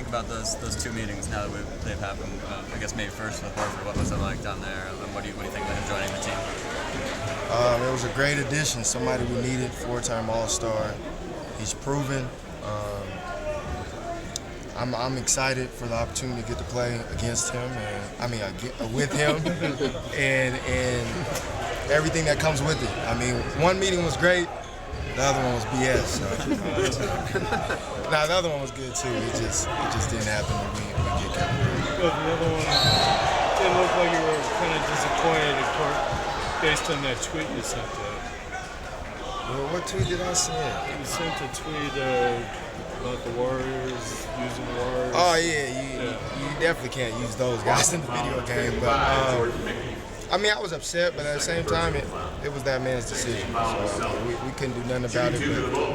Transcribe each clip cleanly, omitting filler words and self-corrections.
about those two meetings now that they've happened? I guess maybe first with Horford. What was it like down there? And what do you think of him joining the team? It was a great addition. Somebody we needed, 4-time All-Star. He's proven. I'm excited for the opportunity to get to play against him, and with him, and everything that comes with it. I mean, one meeting was great. The other one was BS. So, the other one was good too. It just didn't happen when we get Kevin Durant. Well, the other one didn't look like you were kind of disappointed in court based on that tweet you sent out. Well, what tweet did I send? You sent a tweet about the Warriors, using the Warriors. Oh yeah, you definitely can't use those guys in the video game. But I was upset, but at the same time, it was that man's decision. So we couldn't do nothing about it,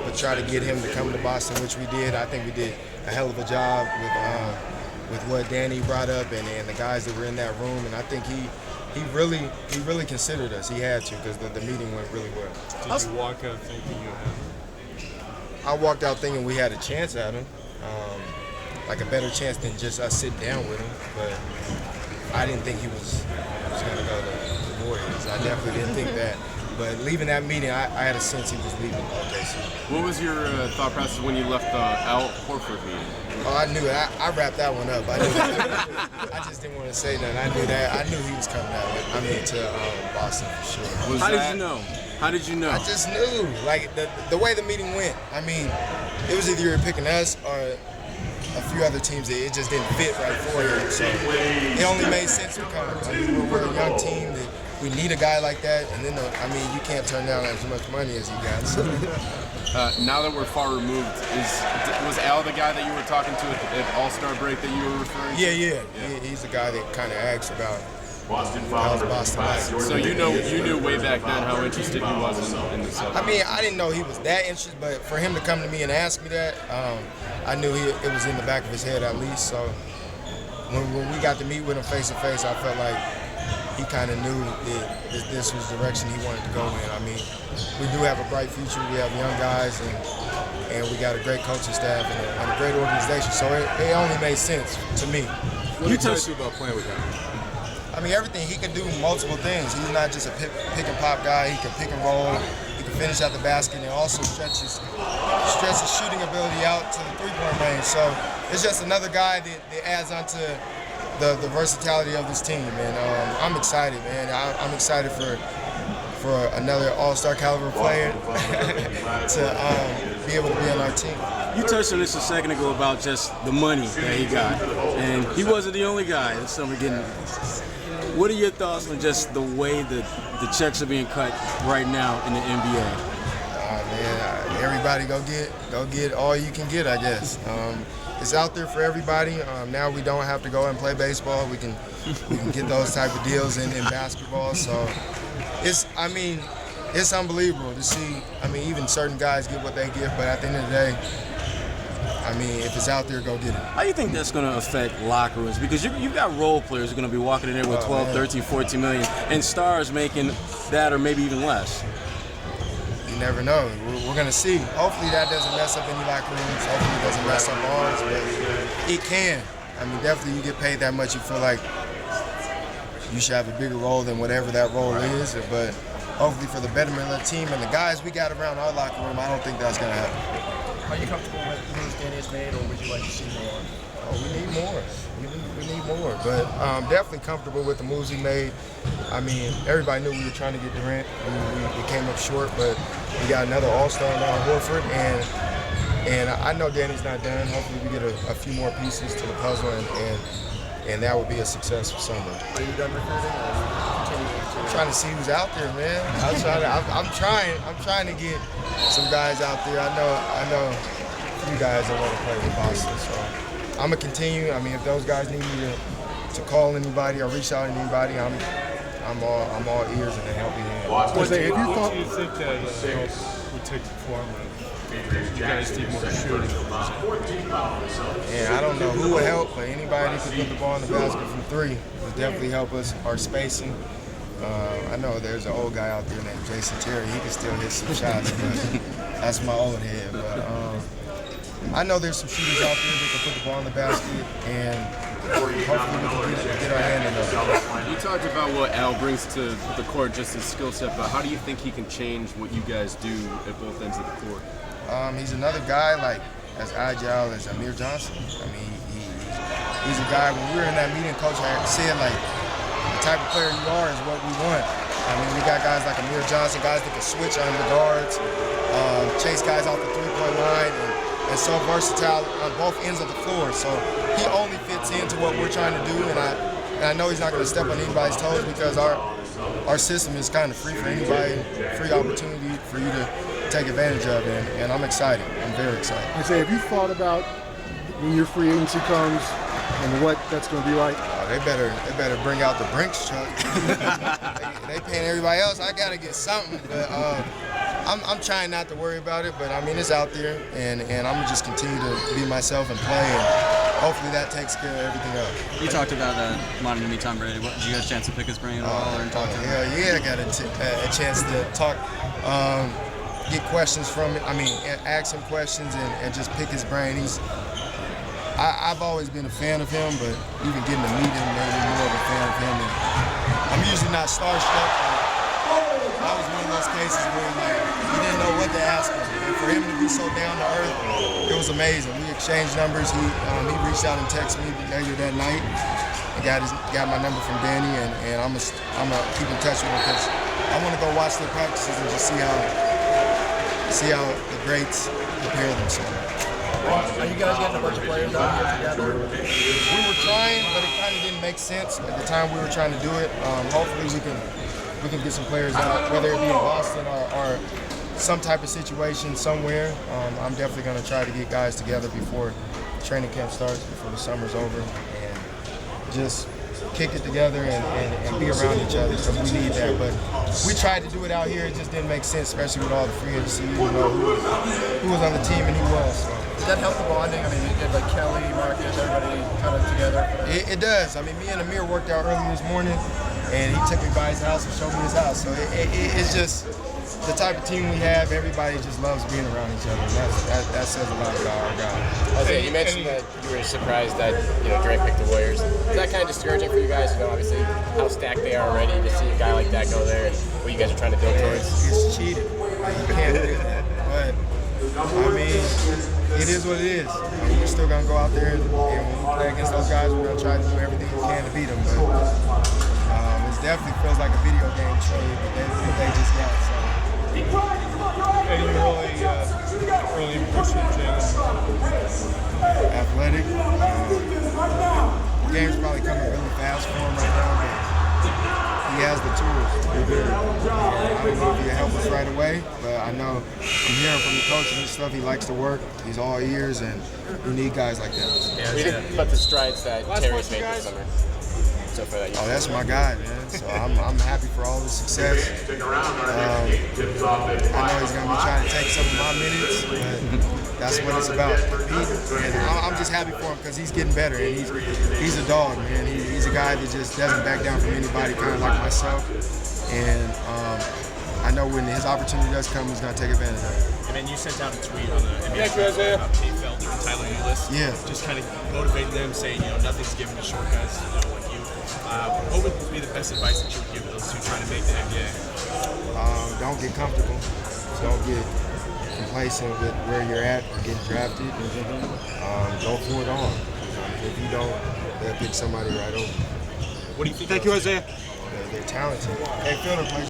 but try to get him to come to Boston, which we did. I think we did a hell of a job with what Danny brought up and the guys that were in that room. And I think he really considered us. He had to, because the meeting went really well. Did you walk out thinking you had him? I walked out thinking we had a chance at him, like a better chance than just us sitting down with him. But I didn't think he was going to go to the Warriors. I definitely didn't think that. But leaving that meeting, I had a sense he was leaving OKC. What was your thought process when you left the Al Horford meeting? Oh, I knew it. I wrapped that one up. I just didn't want to say nothing. I knew that. I knew he was coming out. To Boston for sure. How did you know? How did you know? I just knew. Like, the way the meeting went. I mean, it was either you were picking us or a few other teams that it just didn't fit right for him. So it only made sense to come. I mean, we're a young team that we need a guy like that, and then you can't turn down as much money as he got. So. Now that we're far removed, was Al the guy that you were talking to at All-Star break that you were referring to? Yeah. He's the guy that kind of asks about how's Boston like. So you knew way back then how interested he was in the Celtics. I mean, I didn't know he was that interested, but for him to come to me and ask me that, I knew it was in the back of his head at least. So when we got to meet with him face to face, I felt like he kind of knew that this was the direction he wanted to go in. I mean, we do have a bright future. We have young guys, and we got a great coaching staff and a great organization. So it only made sense to me. What excites you about playing with him? I mean, everything. He can do multiple things. He's not just a pick and pop guy. He can pick and roll. He can finish at the basket and also stretch his shooting ability out to the three-point range. So it's just another guy that adds on to the versatility of this team. And I'm excited, man. I'm excited for another all-star caliber player to be able to be on our team. You touched on this a second ago about just the money that he got, and he wasn't the only guy that some are getting. What are your thoughts on just the way that the checks are being cut right now in the NBA? Man, everybody go get all you can get, I guess. It's out there for everybody. Now we don't have to go and play baseball. We can get those type of deals in basketball. So it's unbelievable to see. I mean, even certain guys get what they get, but at the end of the day, I mean, if it's out there, go get it. How do you think that's going to affect locker rooms? Because you've got role players who are going to be walking in there with 12, 13, 14 million, and stars making that or maybe even less. You never know. We're going to see. Hopefully that doesn't mess up any locker rooms. Hopefully it doesn't mess up ours, but it can. I mean, definitely you get paid that much, you feel like you should have a bigger role than whatever that role is. But hopefully for the betterment of the team and the guys we got around our locker room, I don't think that's going to happen. Are you comfortable with the moves Danny has made, or would you like to see more? Oh, we need more. We need more. But definitely comfortable with the moves he made. I mean, everybody knew we were trying to get Durant. I mean, we came up short, but we got another all-star now, Horford, and I know Danny's not done. Hopefully we get a few more pieces to the puzzle, and that would be a successful summer. Are you done recruiting, or are you continuing to? I'm trying to see who's out there, man. I'm trying to get some guys out there. I know a few guys that want to play with Boston, so I'm gonna continue. I mean, if those guys need me to call anybody or reach out to anybody, I'm all ears and a helping hand. What do you think that would take the form of? You guys need more shooting. Yeah, I don't know who would help, but anybody that could put the ball in the basket from three would definitely help us. Our spacing. I know there's an old guy out there named Jason Terry. He can still hit some shots, but that's my old head. But I know there's some shooters out there that can put the ball in the basket, and hopefully we can get our hand in there. You talked about what Al brings to the court, just his skill set, but how do you think he can change what you guys do at both ends of the court? He's another guy like as agile as Amir Johnson. I mean, he's a guy. When we were in that meeting, Coach had said like the type of player you are is what we want. I mean, we got guys like Amir Johnson, guys that can switch under the guards, chase guys off the three-point line, and so versatile on both ends of the floor. So he only fits into what we're trying to do, and I know he's not going to step on anybody's toes because our system is kind of free for anybody, free opportunity for you to take advantage of, and I'm excited. I'm very excited. I say, have you thought about when your free agency comes and what that's going to be like? They better bring out the Brinks truck. they paying everybody else. I gotta get something, but I'm trying not to worry about it. But I mean, it's out there, and I'm gonna just continue to be myself and play, and hopefully that takes care of everything else. You talked about wanting to meet Tom Brady. Did you get a chance to pick his brain at all, or talk to him? Hell yeah, I got a chance to talk, get questions from him. I mean, ask him questions and just pick his brain. I've always been a fan of him, but even getting to meet him made me more of a fan of him. And I'm usually not starstruck, but that was one of those cases where you didn't know what to ask him. And for him to be so down to earth, it was amazing. We exchanged numbers. He reached out and texted me later that night. I got my number from Danny, and I'm gonna keep in touch with him because I want to go watch their practices and just see how the greats prepare themselves. Are you guys getting a bunch of players out here together? We were trying, but it kind of didn't make sense at the time we were trying to do it. Hopefully we can get some players out, whether it be in Boston or some type of situation somewhere. I'm definitely going to try to get guys together before training camp starts, before the summer's over, and just kick it together and be around each other because we need that. But we tried to do it out here. It just didn't make sense, especially with all the free agency. You know who was on the team and who was. So. Did that help the bonding? I mean, you did like Kelly, Marcus, everybody kind of together. It does. I mean, me and Amir worked out early this morning, and he took me by his house and showed me his house. So it's just the type of team we have. Everybody just loves being around each other. And that says a lot about our guys. You mentioned that you were surprised that Durant picked the Warriors. Is that kind of discouraging for you guys? Obviously how stacked they are already. To see a guy like that go there and what you guys are trying to build towards. It's cheating. You can't do that. But I mean, it is what it is. I mean, we're still gonna go out there and when we play against those guys, we're gonna try to do everything we can to beat them. But it definitely feels like a video game trade that they just got. So. Any early impression of Jalen? Athletic. The game's probably coming really fast for him right now, but he has the tools to be good. I don't know if he'll help us right away, but I know from hearing from the coach and his stuff, he likes to work. He's all ears, and we need guys like that. We think about the strides that Terry's made this summer. So for that, that's my guy, man. So I'm happy for all the success. I know he's going to be trying to take some of my minutes, but that's what it's about. I'm just happy for him because he's getting better, and he's a dog, man. He's a guy that just doesn't back down from anybody, kind of like myself. And I know when his opportunity does come, he's going to take advantage of it. And then you sent out a tweet on the NBA about Tate Felder and Tyler Ulis. Yeah. Just kind of motivating them, saying, nothing's given to short guys like you. What would be the best advice that you would give those two trying to make the NBA? Don't get comfortable. Don't get complacent with where you're at or getting drafted. Go for it on. If you don't, they'll pick somebody right over. What do you think? Thank you, Isaiah. They're talented. Hey, Fielder plays